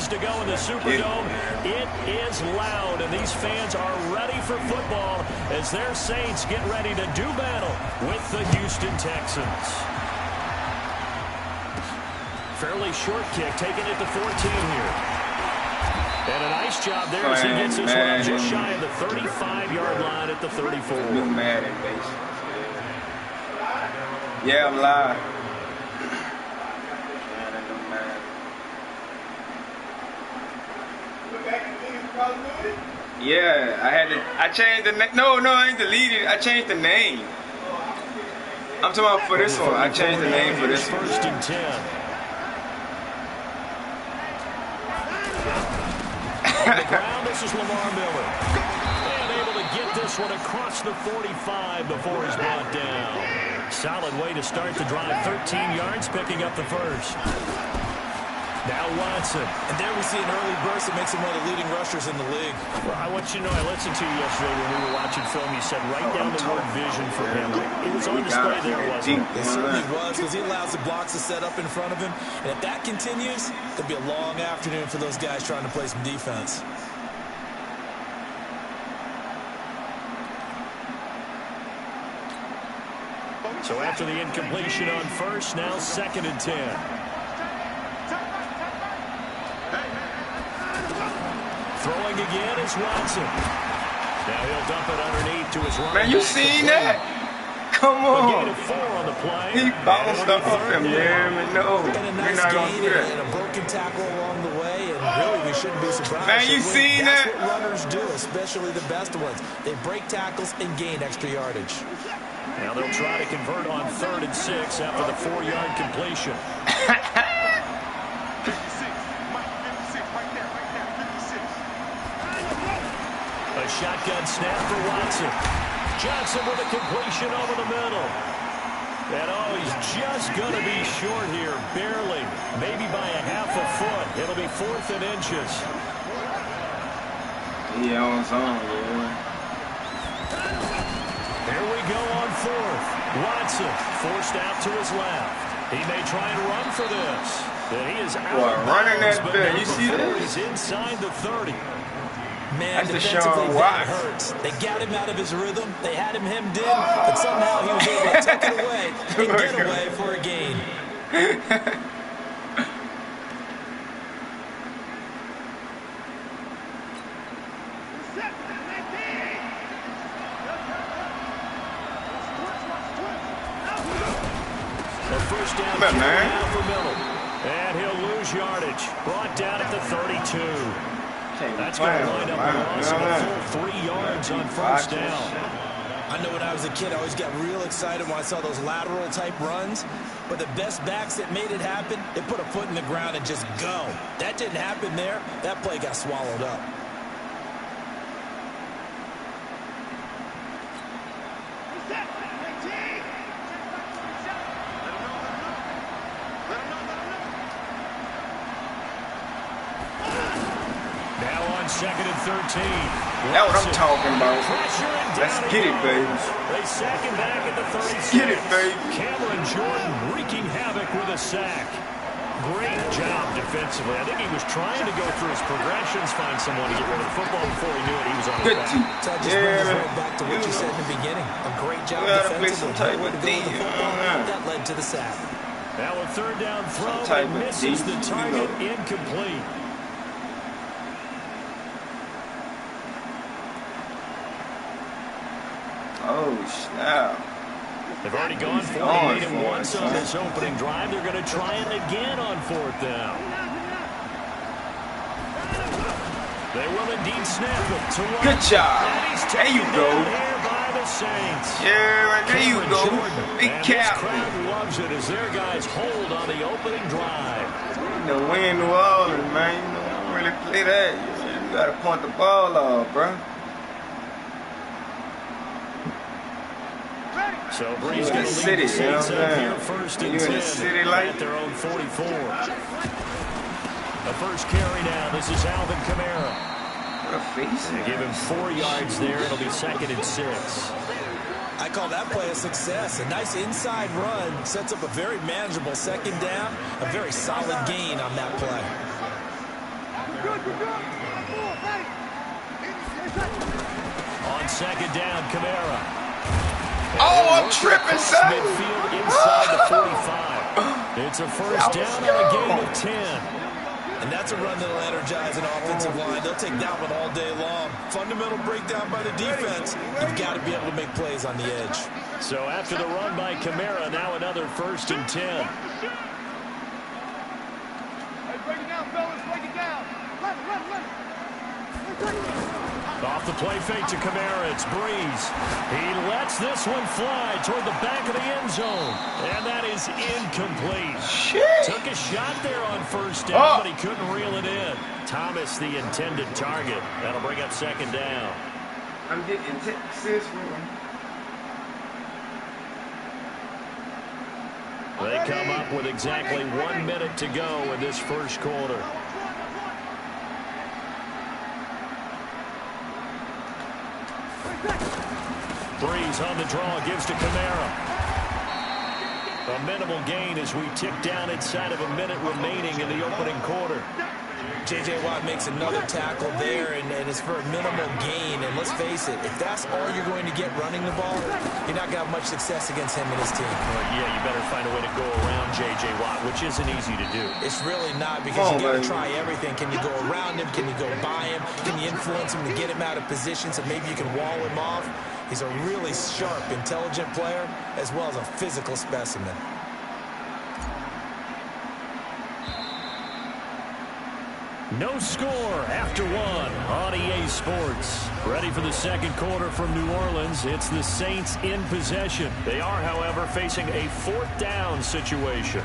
minutes to go in the Superdome. It is loud, and these fans are ready for football as their Saints get ready to do battle with the Houston Texans. Fairly short kick, taking it to 14 here. And a nice job there as he gets this one up just shy of the 35-yard line at the 34. New Madden, basically. Yeah, I'm live. Yeah, I changed the name. No, I ain't deleted it. I changed the name. I'm talking about for this one. I changed the name for this one. First and 10. On the ground, this is Lamar Miller. And able to get this one across the 45 before he's brought down. Solid way to start the drive. 13 yards, picking up the first. Now Watson. And there we see an early burst that makes him one of the leading rushers in the league. Well, I want you to know, I listened to you yesterday when we were watching film. You said right down the word vision for him. It was on display there, wasn't it? It certainly was, because he allows the blocks to set up in front of him. And if that continues, it'll be a long afternoon for those guys trying to play some defense. So after the incompletion on first, now second and 10. Throwing again is Watson. Now he'll dump it underneath to his running back. Man, you seen that? Come on. A 4 on the play. He bounced up him, yeah, man. No, and a nice gain and a broken tackle along the way, and really we shouldn't be surprised. Man, you seen that? That's what runners do, especially the best ones. They break tackles and gain extra yardage. Now they'll try to convert on 3rd and 6 after the 4-yard completion. A shotgun snap for Watson. Johnson with a completion over the middle. And he's just going to be short here, barely, maybe by a half a foot. It'll be 4th and inches. Yeah, on his own, yeah. There we go on 4th. Watson forced out to his left. He may try and run for this. But he is out of running bounds, that bit. You see that? He's inside the 30. Man, that's defensively, that hurts. They got him out of his rhythm. They had him hemmed in, but somehow he was able to tuck it away and get away for a gain. The first down now for Miller. And he'll lose yardage. Brought down at the 32. That's going to line up a loss of a full 3 yards on first down. I know when I was a kid, I always got real excited when I saw those lateral-type runs. But the best backs that made it happen, they put a foot in the ground and just go. That didn't happen there. That play got swallowed up. Second and 13. That's what I'm talking about. Let's get it, baby. They sack him back at the 36. Let's get it, baby. Cameron Jordan wreaking havoc with a sack. Great job defensively. I think he was trying to go through his progressions, find someone to get rid of the football before he knew it. He was on his back. So I just brings us right back to what you said in the beginning. A great job defensively. Play with the that led to the sack. Now a third down throw and misses the target, incomplete. Oh, snap. They've already gone 48 and once on this opening drive. They're going to try it again on 4th down. They will indeed snap it to one. Good job. There you go. Here by the Saints. Yeah, right there you go. Big cap. This crowd loves it as their guys hold on the opening drive. You know, we in New Orleans, man. You know, we don't really play that. You got to punt the ball off, bro. So Breeze going to lead the Saints up here 1st and 10 at their own 44. The first carry now. This is Alvin Kamara. What a face. They give him 4 yards there. It'll be 2nd and 6. I call that play a success. A nice inside run sets up a very manageable 2nd down. A very solid gain on that play. On second down, Kamara. Oh, I'm tripping, son. Midfield inside the 45. It's a first down on a gain of 10. And that's a run that'll energize an offensive line. They'll take that one all day long. Fundamental breakdown by the defense. You've got to be able to make plays on the edge. So after the run by Kamara, now another first and 10. Hey, break it down, fellas. Break it down. Run. Off the play fake to Kamara, it's Breeze. He lets this one fly toward the back of the end zone. And that is incomplete. Shit. Took a shot there on first down, but he couldn't reel it in. Thomas, the intended target. That'll bring up second down. I'm getting Texas from him. They come up with exactly 1 minute to go in this first quarter. Breeze on the draw, gives to Kamara. A minimal gain as we tick down inside of a minute remaining in the opening quarter. J.J. Watt makes another tackle there, and it's for a minimal gain. And let's face it, if that's all you're going to get running the ball, you're not going to have much success against him and his team. Yeah, you better find a way to go around J.J. Watt, which isn't easy to do. It's really not, because you got to try everything. Can you go around him? Can you go by him? Can you influence him to get him out of position so maybe you can wall him off? He's a really sharp, intelligent player, as well as a physical specimen. No score after one on EA Sports. Ready for the second quarter from New Orleans. It's the Saints in possession. They are, however, facing a fourth down situation.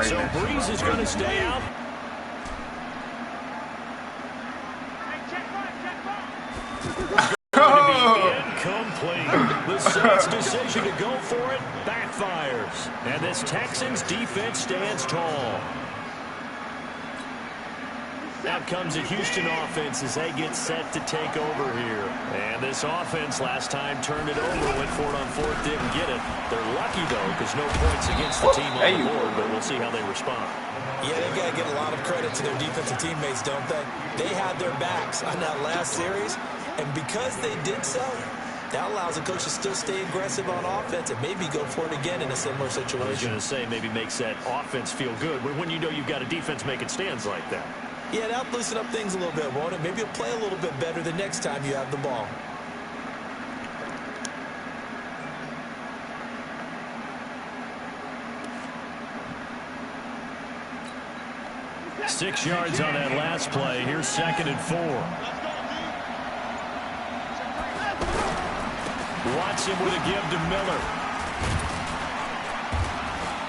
So Breeze is going to stay out. Incomplete. The Saints' decision to go for it backfires. And this Texans defense stands tall. Out comes the Houston offense as they get set to take over here. And this offense last time turned it over, went for it on fourth, didn't get it. They're lucky, though, because no points against the team on the board, but we'll see how they respond. Yeah, they've got to give a lot of credit to their defensive teammates, don't they? They had their backs on that last series, and because they did so, that allows the coach to still stay aggressive on offense and maybe go for it again in a similar situation. I was going to say, maybe makes that offense feel good when you know you've got a defense making stands like that. Yeah, that'll loosen up things a little bit, won't it? Maybe you'll play a little bit better the next time you have the ball. Six yards on that last play. Here's second and 4. Watson with a give to Miller.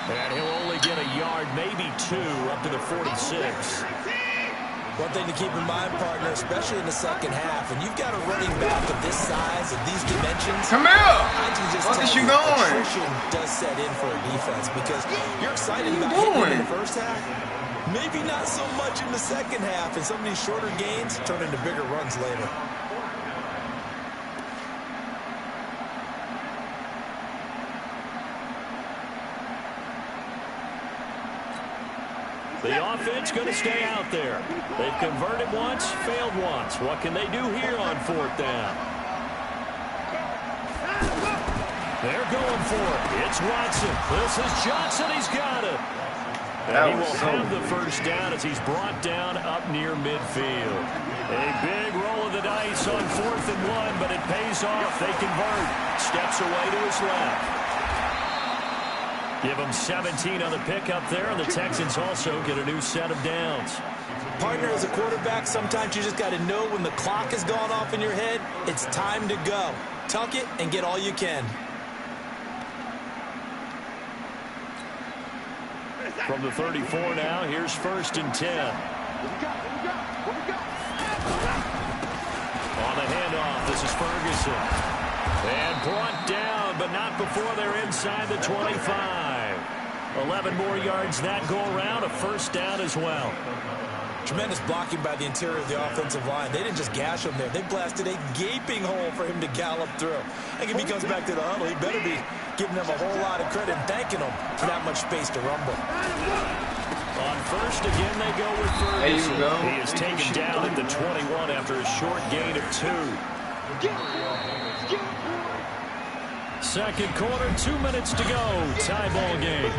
And he'll only get a yard, maybe 2, up to the 46. One thing to keep in mind, partner, especially in the second half, when you've got a running back of this size, of these dimensions, come here! I can just what tell is you, you going? attrition does set in for a defense because you're excited about hitting in the first half. Maybe not so much in the second half, and some of these shorter gains turn into bigger runs later. The offense going to stay out there. They've converted once, failed once. What can they do here on fourth down? They're going for it. It's Watson. This is Johnson. He's got it. And he will have the first down as he's brought down up near midfield. A big roll of the dice on 4th and 1, but it pays off. They convert. Steps away to his left. Give them 17 on the pickup there, and the Texans also get a new set of downs. Partner, as a quarterback, sometimes you just got to know when the clock has gone off in your head, it's time to go. Tuck it and get all you can. From the 34 now, here's 1st and 10. On the handoff, this is Ferguson. And brought down, but not before they're inside the 25. 11 more yards that go around, a first down as well. Tremendous blocking by the interior of the offensive line. They didn't just gash him there. They blasted a gaping hole for him to gallop through. I think if he comes back to the huddle, he better be giving them a whole lot of credit and thanking them for that much space to rumble. On first, again, they go with Ferguson. There you go. He is taken down at the 21 after a short gain of 2. Second quarter, 2 minutes to go. Tie ball game.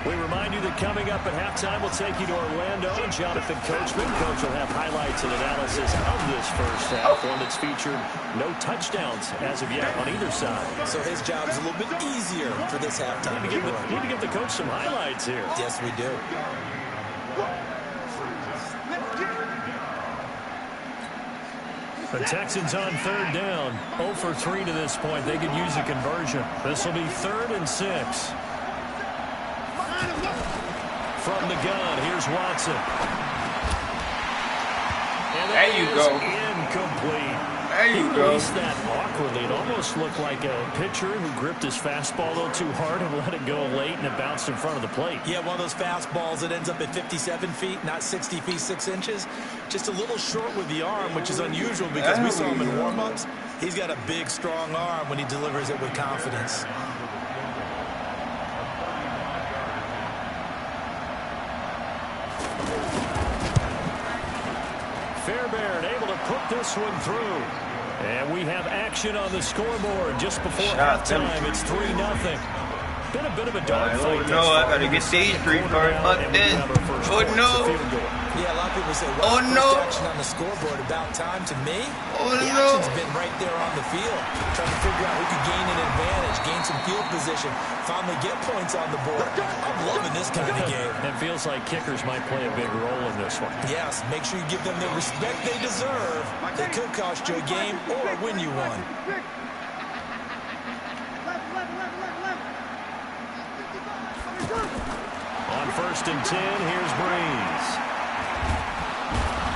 We remind you that coming up at halftime, we'll take you to Orlando, and Jonathan Coachman. Coach will have highlights and analysis of this first half, one that's featured no touchdowns as of yet on either side. So his job is a little bit easier for this halftime. Need to give the coach some highlights here. Yes, we do. The Texans on third down. 0 for 3 to this point. They could use a conversion. This will be 3rd and 6. From the gun, here's Watson. And there you go. Incomplete. There you he go. released that awkwardly. It almost looked like a pitcher who gripped his fastball a little too hard and let it go late, and it bounced in front of the plate. Yeah, one of those fastballs that ends up at 57 feet, not 60 feet, 6 inches. Just a little short with the arm, which is unusual because we saw him in warm-ups. He's got a big, strong arm when he delivers it with confidence. Fairbairn able to put this one through. And we have action on the scoreboard just before halftime. It's 3-0. Been a bit of a dogfight. Oh no, I gotta get stage free first. Fuck this. Oh no. Yeah, a lot of people say, well, action on the scoreboard about time. To me, the action's been right there on the field. Trying to figure out who could gain an advantage, gain some field position, finally get points on the board. I'm loving this kind of game. It feels like kickers might play a big role in this one. Yes, make sure you give them the respect they deserve. They could cost you a game or win you one. On 1st and 10, here's Breeze.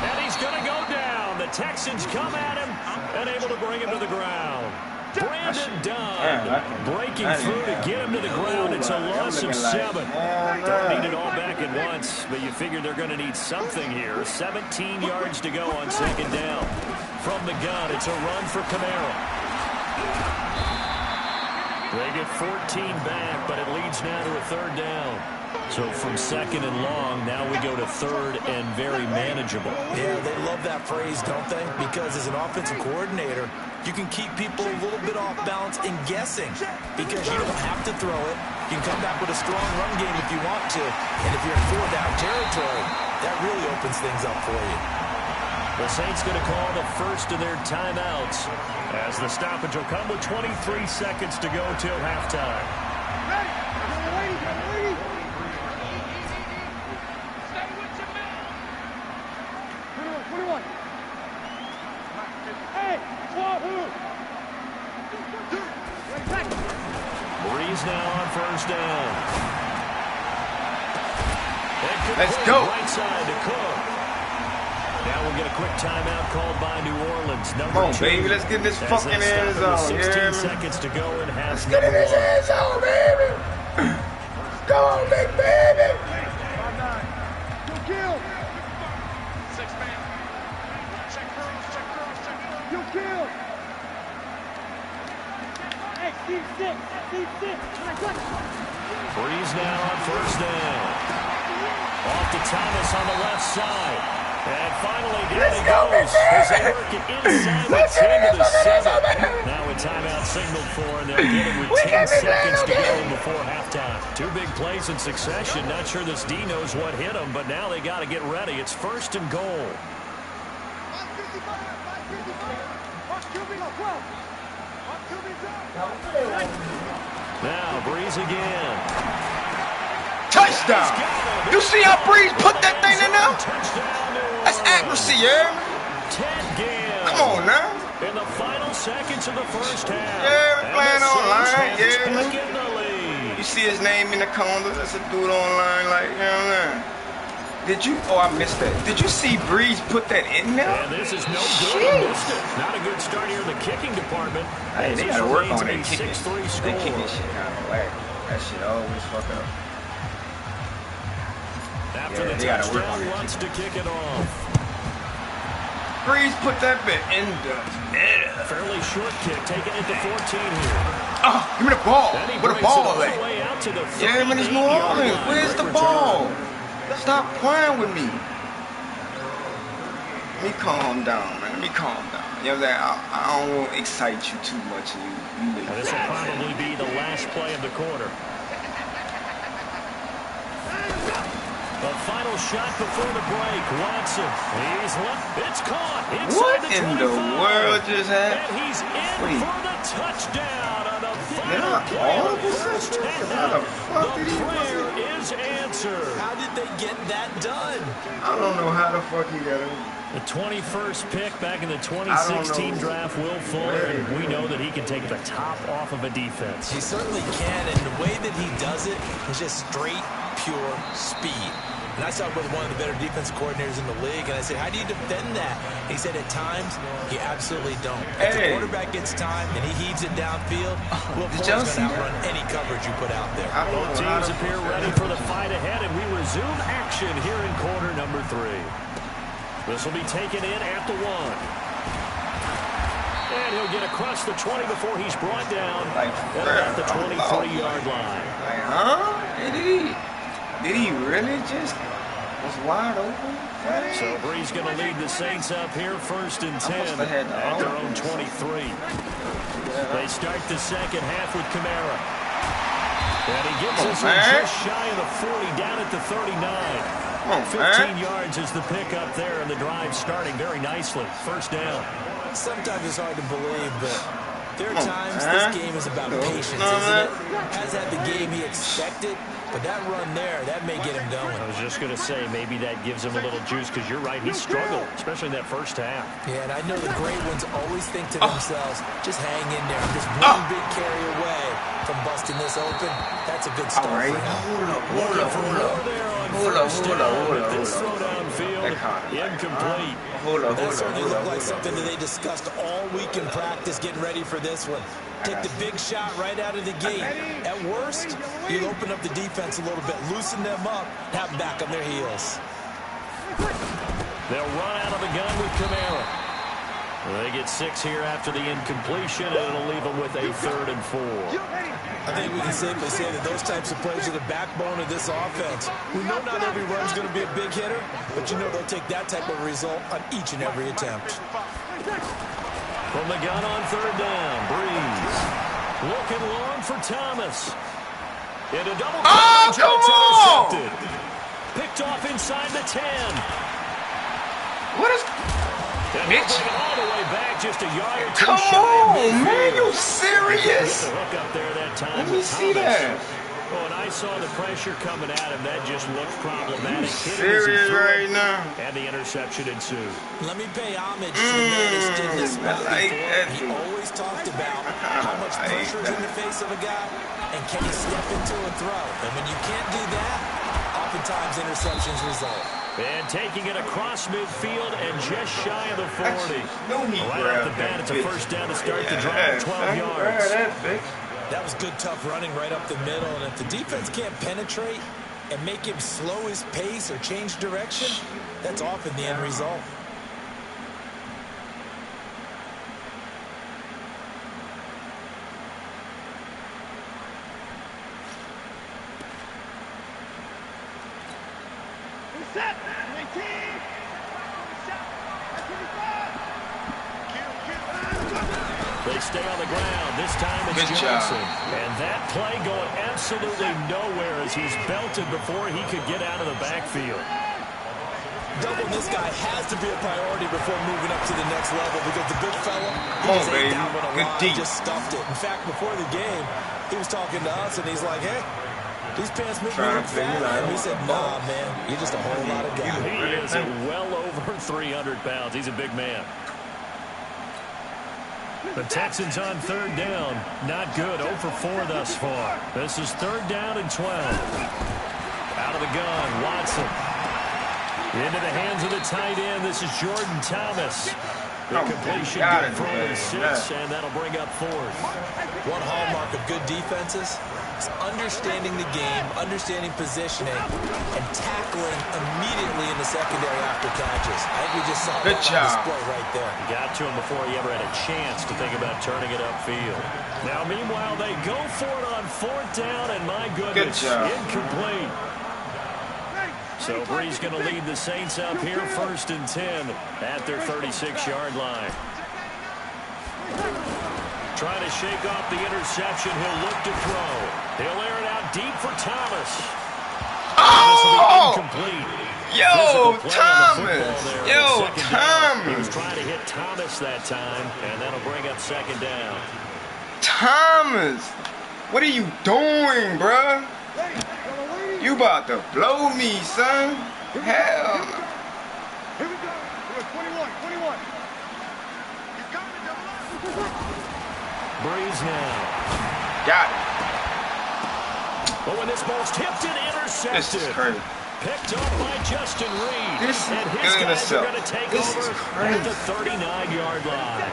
And he's going to go down. The Texans come at him and able to bring him to the ground. Brandon Dunn breaking through to get him to the ground. It's a loss of 7. Don't need it all back at once, but you figure they're going to need something here. 17 yards to go on 2nd down. From the gun, it's a run for Kamara. They get 14 back, but it leads now to a 3rd down. So from 2nd and long, now we go to 3rd and very manageable. Yeah, they love that phrase, don't they? Because as an offensive coordinator, you can keep people a little bit off balance and guessing because you don't have to throw it. You can come back with a strong run game if you want to. And if you're in 4th down territory, that really opens things up for you. The Saints going to call the first of their timeouts as the stoppage will come with 23 seconds to go till halftime. Breeze now on 1st down. Let's go. Right side to Cook. Now we'll get a quick timeout called by New Orleans. Come on, baby. Let's get this fucking end zone. 16 seconds to go in half. Let's get in this end zone, baby. Come on, big baby. You kill. 6-man. Check girls, check girls, check girls. You kill. Hey, C6. Breeze now on 1st down. Off to Thomas on the left side. And finally down he goes as they work it inside the 10 to the 7. Now a timeout signaled for, and they'll get it with 10 seconds to go before halftime. 2 big plays in succession. Not sure this D knows what hit them, but now they got to get ready. It's 1st and goal. Now Breeze again. Touchdown! You see how Breeze put that thing in there? That's accuracy, yeah? Come on now. In the final seconds of the first half. Yeah, we're playing online, yeah. In the lead. You see his name in the corner. That's a dude online, like, you know what I'm saying? Did you? Oh, I missed that. Did you see Breeze put that in there? And this is no good. He missed it. Not a good start here in the kicking department. Hey, they gotta work on that kicking. 6-3 score. They kicking shit out of whack. That shit always fuck up. After the touchdown, wants to kick it off. Breeze put that bit in the net. Fairly short kick, taking it to 14 here. Oh, give me the ball. Where the ball at? Yeah, man, it's New Orleans. Where's the ball? Stop playing with me. Let me calm down, man. Let me calm down. You know what I'm saying? I don't want to excite you too much. This will probably be the last play of the quarter. The final shot before the break. Watson. He's left. It's caught. What in the world just happened? And he's in for the touchdown on the final play all of of the a first sudden? half. How the fuck did he prayer is answered. How did they get that done? I don't know how the fuck he got it. The 21st pick back in the 2016 draft, Will Fuller, and we know that he can take the top off of a defense. He certainly can, and the way that he does it is just straight, pure speed. And I saw it with one of the better defense coordinators in the league, and I said, how do you defend that? And he said, at times, you absolutely don't. If the quarterback gets time and he heaves it downfield, Will Fuller's going to outrun any coverage you put out there. Both teams appear ready for the fight ahead, and we resume action here in quarter number 3. This will be taken in at the 1. And he'll get across the 20 before he's brought down at the 23-yard line. Huh? Did he really just was wide open? So Breeze going to lead the Saints up here, 1st and 10 at their own 23. They start the second half with Kamara. And he gets us just shy of the 40, down at the 39. 15 yards is the pickup there, and the drive starting very nicely. First down. Sometimes it's hard to believe, but there are times this game is about patience, isn't it? Has had the game he expected, but that run there, that may get him going. I was just going to say, maybe that gives him a little juice, because you're right, he struggled, especially in that first half. Yeah, and I know the great ones always think to themselves, just hang in there. Just one big carry away from busting this open. That's a good start for him. Hold up. This throw downfield, incomplete. That certainly looked like something that they discussed all week in practice, getting ready for this one. Take the big shot right out of the gate. At worst, you'll open up the defense a little bit, loosen them up, have them back on their heels. They'll run out of the gun with Kamara. They get 6 here after the incompletion, and it'll leave them with a 3rd and 4. I think we can safely say that those types of plays are the backbone of this offense. We know not every run's going to be a big hitter, but you know they'll take that type of result on each and every attempt. From the gun on 3rd down, Breeze. Looking long for Thomas. Into double coverage, and it's intercepted. Picked off inside the 10. What is... And Mitch? all the way back, just a yard or 2 Come shy on, of man, you midfield. serious? The hook up there that time. Let me see that. Oh, and I saw the pressure coming at him. That just looked problematic. Serious right now? And the interception ensued. Let me pay homage to the man who's did this well before. He always talked about how much pressure is in the face of a guy, and can he step into a throw? And when you can't do that, oftentimes interceptions result. And taking it across midfield and just shy of the 40. Right off the bat, it's a first down to start the drive, 12 yards. That was good, tough running right up the middle. And if the defense can't penetrate and make him slow his pace or change direction, that's often the end result. Set. 19. They stay on the ground. This time it's Johnson. And that play going absolutely nowhere as he's belted before he could get out of the backfield. Doubling this guy has to be a priority before moving up to the next level, because the big fella, he just stuffed it. In fact, before the game, he was talking to us, and he's like, hey, these pants make me look fat. And we said, nah, man, you're just a whole lot of guy. He is well over 300 pounds. He's a big man. The Texans on 3rd down. Not good. 0 for 4 thus far. This is 3rd down and 12. Out of the gun, Watson. Into the hands of the tight end. This is Jordan Thomas. The completion got good it, for only man. 6, and that'll bring up 4th. One hallmark of good defenses is understanding the game, understanding positioning, and tackling immediately in the secondary after catches. I think we just saw Good that job. on display right there. Got to him before he ever had a chance to think about turning it upfield. Now, meanwhile, they go for it on 4th down, and my goodness, Good job. incomplete. So Brees going to lead the Saints up here, 1st and 10 at their 36-yard line. Trying to shake off the interception. He'll look to throw. He'll air it out deep for Thomas. Oh! Incomplete. Yo, Physical play on the Thomas. football there on Yo, second down. He was Thomas. trying to hit Thomas that time, and that'll bring up 2nd down. Thomas. What are you doing, bruh? You about to blow me, son. Hell no. Here we go. 21. He's coming to double up. Breeze now. Got it. But when this ball's tipped and This intercepted. is crazy. Picked up by Justin Reed. This is and his good guys stuff. are going to take This over is at the crazy. 39-yard line.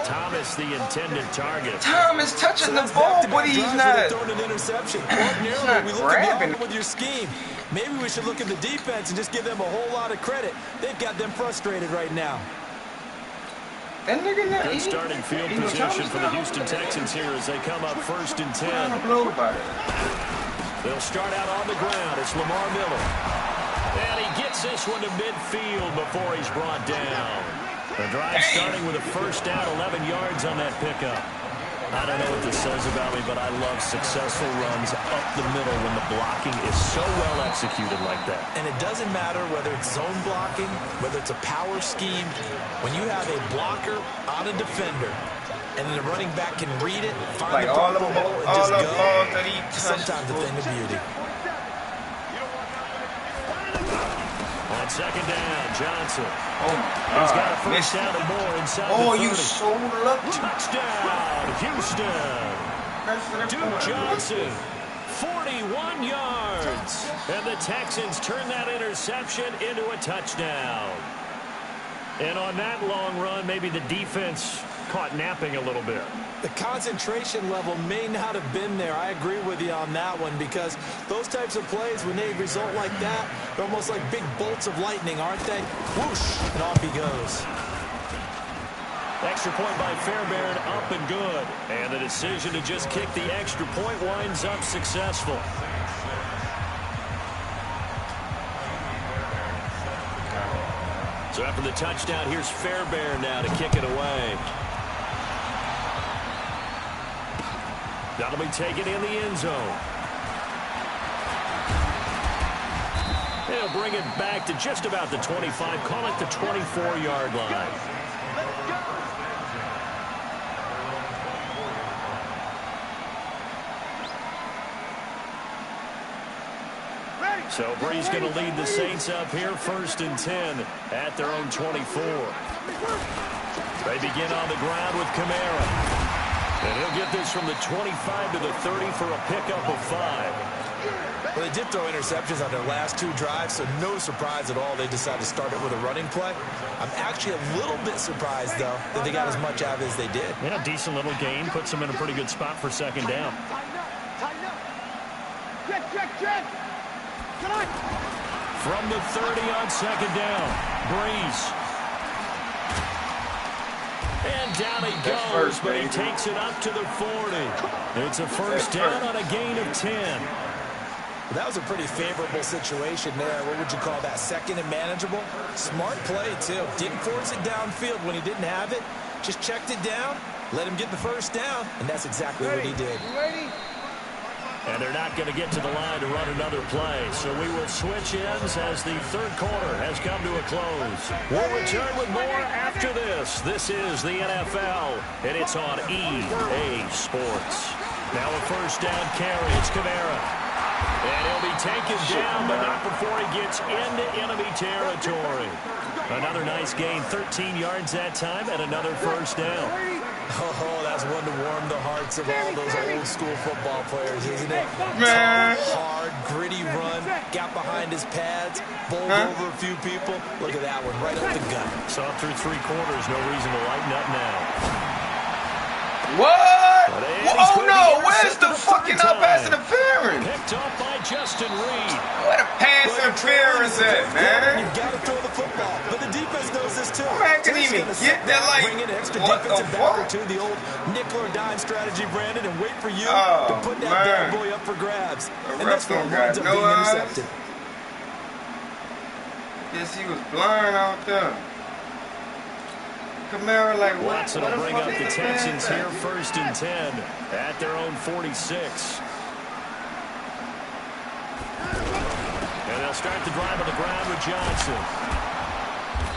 Thomas, the intended target. Thomas touching the That's ball, back-to-back but he's drives where not. they're throwing an interception. not Ordinarily, we look at grabbing. the with your scheme. Maybe we should look at the defense and just give them a whole lot of credit. They've got them frustrated right now. That nigga not. Good starting field position for the Houston Texans here as they come up 1st and 10. Blow by it. They'll start out on the ground. It's Lamar Miller. And he gets this one to midfield before he's brought down. The drive starting with a 1st down, 11 yards on that pickup. I don't know what this says about me, but I love successful runs up the middle when the blocking is so well executed like that. And it doesn't matter whether it's zone blocking, whether it's a power scheme. When you have a blocker on a defender, and then the running back can read it, find Like the all the proper hole, and balls just go. that he touched. Sometimes a thing of beauty. On 2nd down, Johnson. Oh He's my got a God. 1st down and more inside Oh, the 30. you so lucky. Touchdown, Houston. Duke Johnson, 41 yards. And the Texans turn that interception into a touchdown. And on that long run, maybe the defense caught napping a little bit. The concentration level may not have been there. I agree with you on that one because those types of plays, when they result like that, they're almost like big bolts of lightning, aren't they? Whoosh, and off he goes. Extra point by Fairbairn, up and good. And the decision to just kick the extra point winds up successful. So after the touchdown, here's Fairbairn now to kick it away. That'll be taken in the end zone. They'll bring it back to just about the 25, call it the 24-yard line. So Brees going to lead the Saints up here, 1st and 10 at their own 24. They begin on the ground with Kamara. And he'll get this from the 25 to the 30 for a pickup of 5. Well, they did throw interceptions on their last 2 drives, so no surprise at all they decided to start it with a running play. I'm actually a little bit surprised, though, that they got as much out of it as they did. Yeah, decent little gain. Puts them in a pretty good spot for 2nd down. Tighten up. Check. Come on. From the 30 on 2nd down, Brees. And down he goes, but he takes it up to the 40. It's a 1st down on a gain of 10. That was a pretty favorable situation there. What would you call that? 2nd and manageable? Smart play, too. Didn't force it downfield when he didn't have it. Just checked it down, let him get the 1st down, and that's exactly what he did. Ready? And they're not going to get to the line to run another play. So we will switch ends as the 3rd quarter has come to a close. We'll return with more after this. This is the NFL, and it's on EA Sports. Now a 1st down carry. It's Kamara. And he'll be taken down, but not before he gets into enemy territory. Another nice gain, 13 yards that time, and another 1st down. Oh, that That's one to warm the hearts of all those old school football players, isn't it? Man. Hard, gritty run, got behind his pads, bowled over a few people. Look at that one, right up the gut. Saw through 3 quarters, no reason to lighten up now. What? And Oh no, where's the fucking up-pass interference? Picked off by Justin Reed. Where the pass interference at, man? You've got to throw the football, but the defense knows this too. Man, couldn't even get that, like, bring in an extra what the defensive back or fuck? two, the old nickel or dime strategy, Brandon, and wait for you Oh, to put that man. bad boy up for grabs. The And ref that's what don't winds got up no being eyes. intercepted. Guess he was blind out there. Camara, like, what? Watson What will the bring fuck up the is Texans that? here 1st and 10 at their own 46. And they'll start the drive on the ground with Johnson.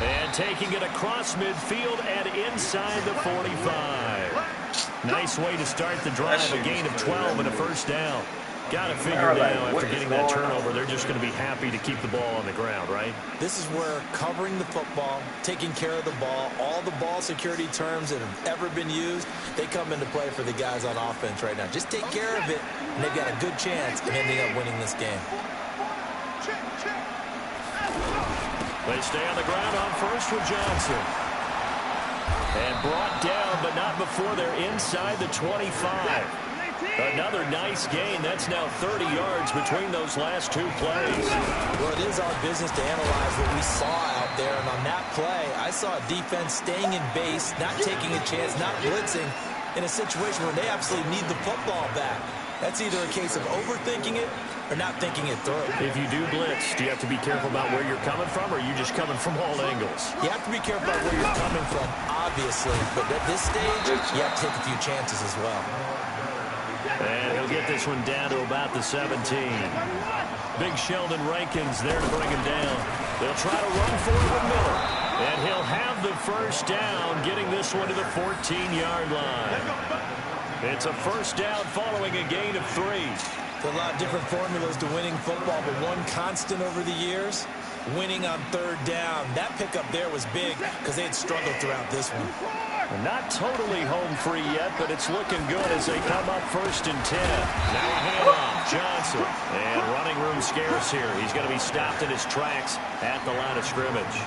And taking it across midfield and inside the 45. Nice way to start the drive, a gain of 12 and a first down. Got to figure now after getting that turnover, they're just going to be happy to keep the ball on the ground, right? This is where covering the football, taking care of the ball, all the ball security terms that have ever been used, they come into play for the guys on offense right now. Just take care of it, and they've got a good chance of ending up winning this game. They stay on the ground on first with Johnson. And brought down, but not before they're inside the 25. Another nice gain. That's now 30 yards between those last 2 plays. Well, it is our business to analyze what we saw out there. And on that play, I saw a defense staying in base, not taking a chance, not blitzing, in a situation where they absolutely need the football back. That's either a case of overthinking it or not thinking it through. If you do blitz, do you have to be careful about where you're coming from, or are you just coming from all angles? You have to be careful about where you're coming from, obviously. But at this stage, you have to take a few chances as well. And he'll get this one down to about the 17. Big Sheldon Rankins there to bring him down. They'll try to run for it with Miller. And he'll have the first down, getting this one to the 14-yard line. It's a first down following a gain of 3. There's a lot of different formulas to winning football, but one constant over the years, winning on 3rd down. That pickup there was big because they had struggled throughout this one. Not totally home free yet, but it's looking good as they come up 1st and 10. Now a handoff, Johnson. And running room scarce here. He's going to be stopped in his tracks at the line of scrimmage.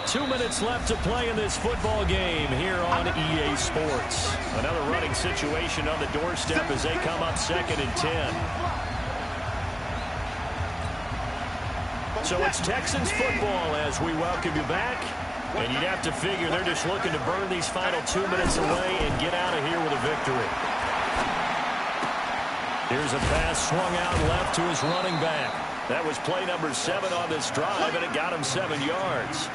Two minutes left to play in this football game here on EA Sports. Another running situation on the doorstep as they come up 2nd and 10. So it's Texans football as we welcome you back. And you'd have to figure they're just looking to burn these final 2 minutes away and get out of here with a victory. Here's a pass swung out left to his running back. That was play number 7 on this drive, and it got him 7 yards.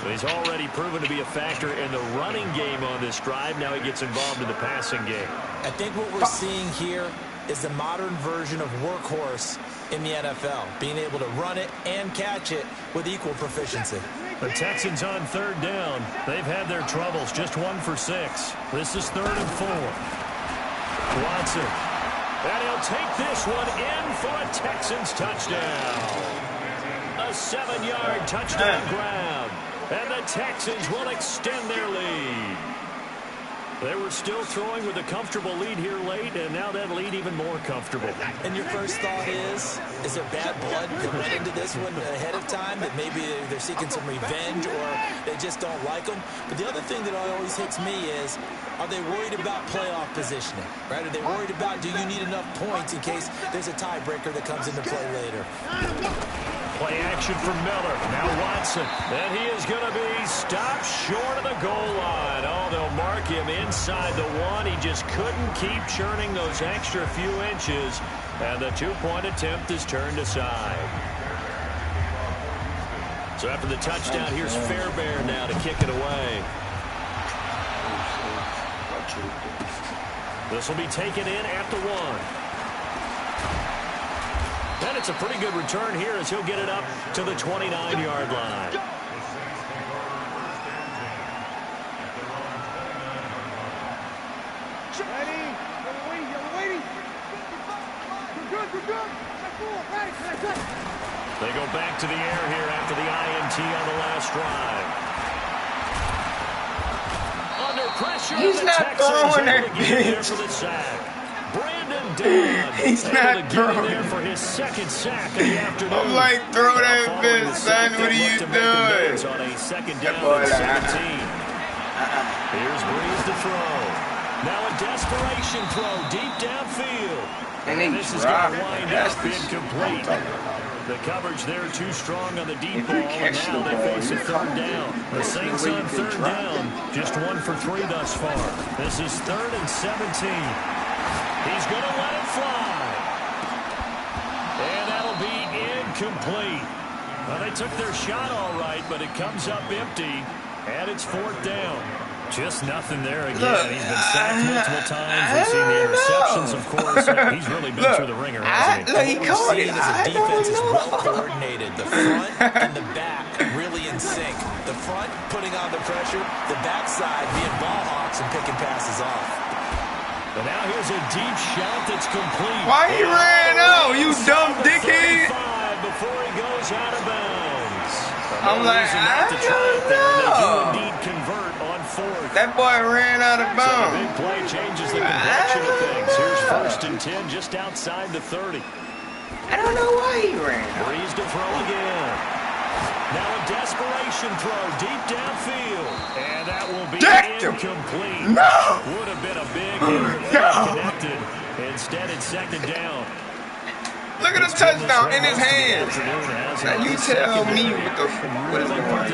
He's already proven to be a factor in the running game on this drive. Now he gets involved in the passing game. I think what we're seeing here is the modern version of workhorse in the NFL, being able to run it and catch it with equal proficiency. The Texans on 3rd down. They've had their troubles, just 1 for 6. This is 3rd and 4. Watson. And he'll take this one in for a Texans touchdown. A 7-yard touchdown ground. And the Texans will extend their lead. They were still throwing with a comfortable lead here late, and now that lead even more comfortable. And your first thought is there bad blood that went into this one ahead of time, that maybe they're seeking some revenge or they just don't like them? But the other thing that always hits me is, are they worried about playoff positioning, right? Are they worried about, do you need enough points in case there's a tiebreaker that comes into play later? Play action from Miller. Now Watson. And he is going to be stopped short of the goal line. Oh, they'll mark him inside the 1. He just couldn't keep churning those extra few inches. And the 2-point attempt is turned aside. So after the touchdown, here's Fairbairn now to kick it away. This will be taken in at the 1. And it's a pretty good return here as he'll get it up to the 29-yard line. Ready? You're waiting. You're good. They go back to the air here after the INT. key on the last drive. Under pressure, He's not throwing that bitch. For the sack. Brandon Dunn. He's not throwing there for his second sack of the afternoon. I'm like, throw that bitch, son. What are you doing? On a second down and 17. Here's Breeze to throw. Now a desperation throw deep downfield. And this is going to wind up incomplete. The coverage there too strong on the deep ball, and now they face a third down. The Saints on third down, just 1 for 3 thus far. This is 3rd and 17. He's going to let it fly. And that'll be incomplete. Well, they took their shot all right, but it comes up empty, and it's 4th down. Just nothing there again. He's been sacked multiple times. We've seen the interceptions, of course. He's really been through the ringer, hasn't he? What we're seeing is a defense is well coordinated. The front and the back really in sync. The front putting on the pressure. The backside being ball hawks and picking passes off. But now here's a deep shot that's complete. Why he ran out, you dumb dickhead? Before he goes out of bounds. I'm like, I don't know. They do indeed convert on 4th. That boy ran out of So bounds. the big play changes the complexion of things. Here's 1st and 10 just outside the 30. I don't know why he ran out. Breeze to throw again. Now a desperation throw deep downfield. And that will be incomplete. No! Would have been a big hit if they connected. Instead, it's 2nd down. Look at the touchdown in his hands. Now you tell me what is going on.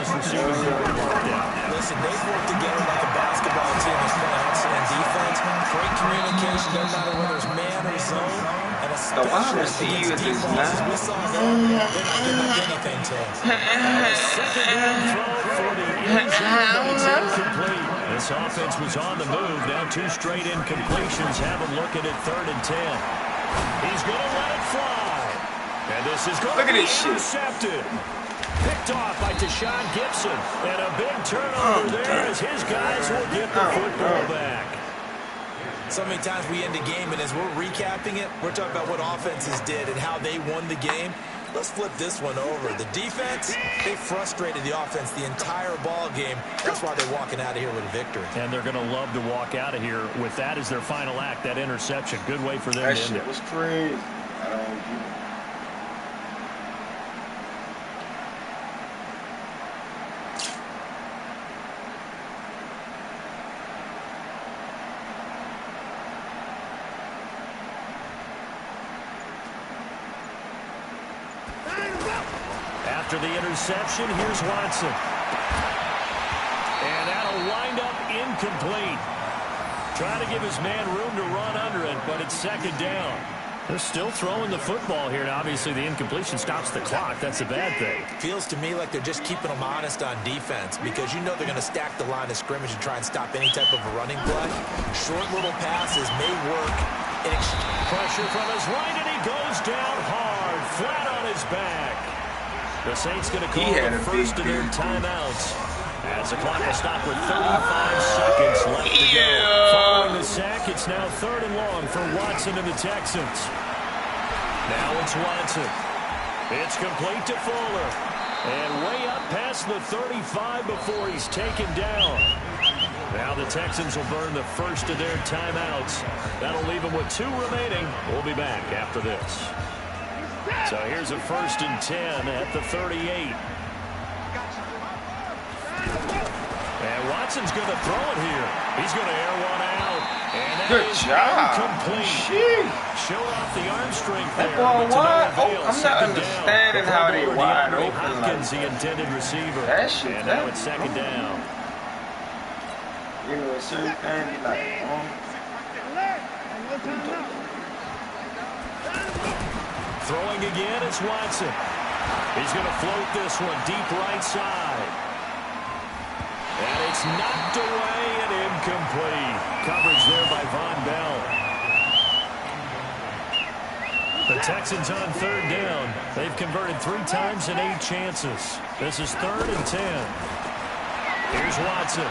Listen, they've worked together like a basketball team that's playing excellent defense. Great communication, no matter whether it's man or zone. And especially against deep balls, as we saw there, they're not giving up anything to us. Second down throw for the end zone, but it's incomplete. This offense was on the move. Now 2 straight incompletions have them looking at 3rd and 10. He's going to let it fly. And this is going to be intercepted. Picked off by Tashawn Gibson. And a big turnover there as his guys will get the football back. So many times we end a game, and as we're recapping it, we're talking about what offenses did and how they won the game. Let's flip this one over. The defense, they frustrated the offense the entire ball game. That's why they're walking out of here with a victory. And they're going to love to walk out of here with that as their final act, that interception. Good way for them to end it. That shit was crazy. I don't get it. After the interception, here's Watson. And that'll wind up incomplete. Trying to give his man room to run under it, but it's 2nd down. They're still throwing the football here, and obviously the incompletion stops the clock. That's a bad thing. Feels to me like they're just keeping them honest on defense because you know they're going to stack the line of scrimmage and try and stop any type of a running play. Short little passes may work. Pressure from his right, and he goes down hard, flat on his back. The Saints going to call the first of their timeouts as the clock will stop with 35 seconds left to go. Following the sack, it's now 3rd and long for Watson and the Texans. Now it's Watson. It's complete to Fuller. And way up past the 35 before he's taken down. Now the Texans will burn the first of their timeouts. That'll leave them with 2 remaining. We'll be back after this. So here's a 1st and 10 at the 38. And Watson's going to throw it here. He's going to air one out. And that Good is job. incomplete. Sheesh. Showed off the arm strength That there. ball but to no wide. avail. I'm not Second understanding down. how they DeAndre wide open Hopkins, like the intended receiver. that shit, And now it's 2nd down. You know, a certain thing, you like, Throwing again, it's Watson. He's going to float this one deep right side. And it's knocked away and incomplete. Coverage there by Von Bell. The Texans on 3rd down. They've converted 3 times in 8 chances. This is 3rd and 10. Here's Watson.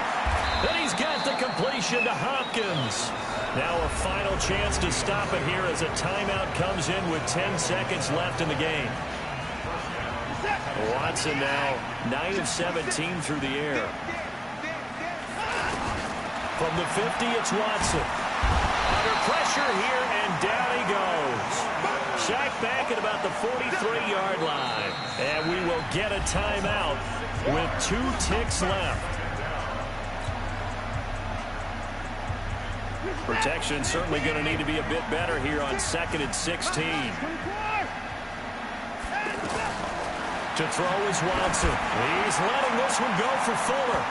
Then he's got the completion to Hopkins. Now a final chance to stop it here as a timeout comes in with 10 seconds left in the game. Watson now 9 of 17 through the air. From the 50, it's Watson. Under pressure here, and down he goes. Sacked back at about the 43-yard line. And we will get a timeout with 2 ticks left. Protection certainly going to need to be a bit better here on 2nd and 16. To throw is Watson. He's letting this one go for Fuller.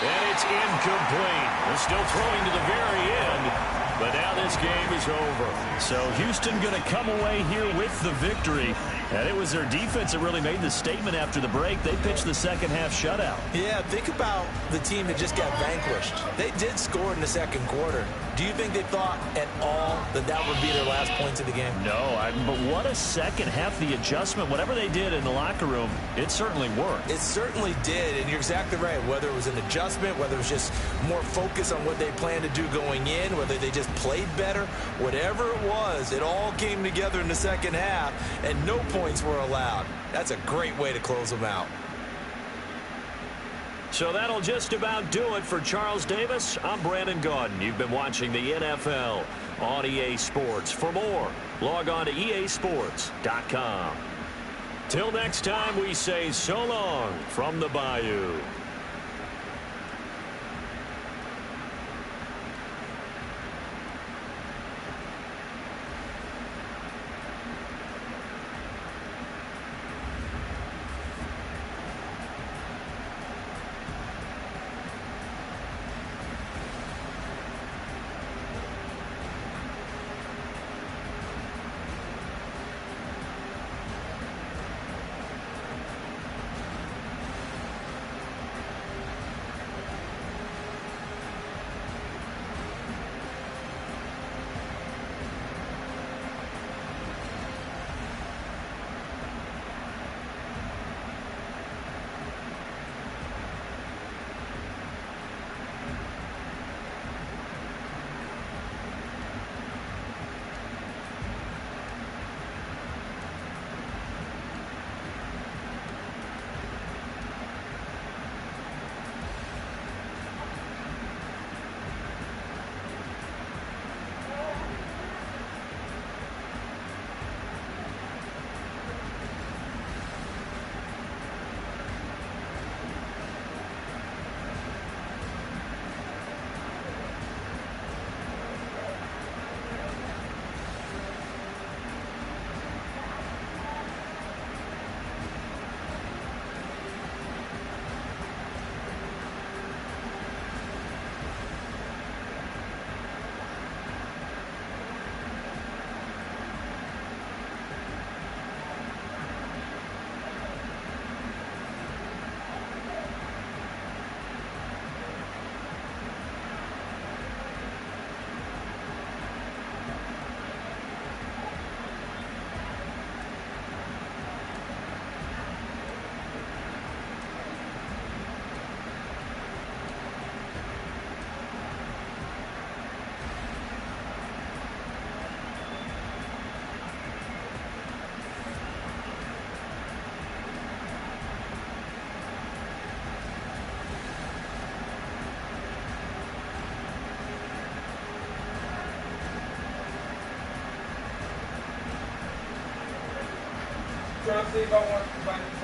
And it's incomplete. They're still throwing to the very end, but now this game is over. So Houston going to come away here with the victory. And it was their defense that really made the statement after the break. They pitched the second-half shutout. Yeah, think about the team that just got vanquished. They did score in the second quarter. Do you think they thought at all that that would be their last points of the game? No, but what a second half. The adjustment, whatever they did in the locker room, it certainly worked. It certainly did, and you're exactly right. Whether it was an adjustment, whether it was just more focus on what they planned to do going in, whether they just played better, whatever it was, it all came together in the second half, and no points were allowed. That's a great way to close them out. So that'll just about do it for Charles Davis. I'm Brandon Gaudin. You've been watching the NFL on EA Sports. For more, log on to easports.com. Till next time, we say so long from the Bayou. Trying to see if I want to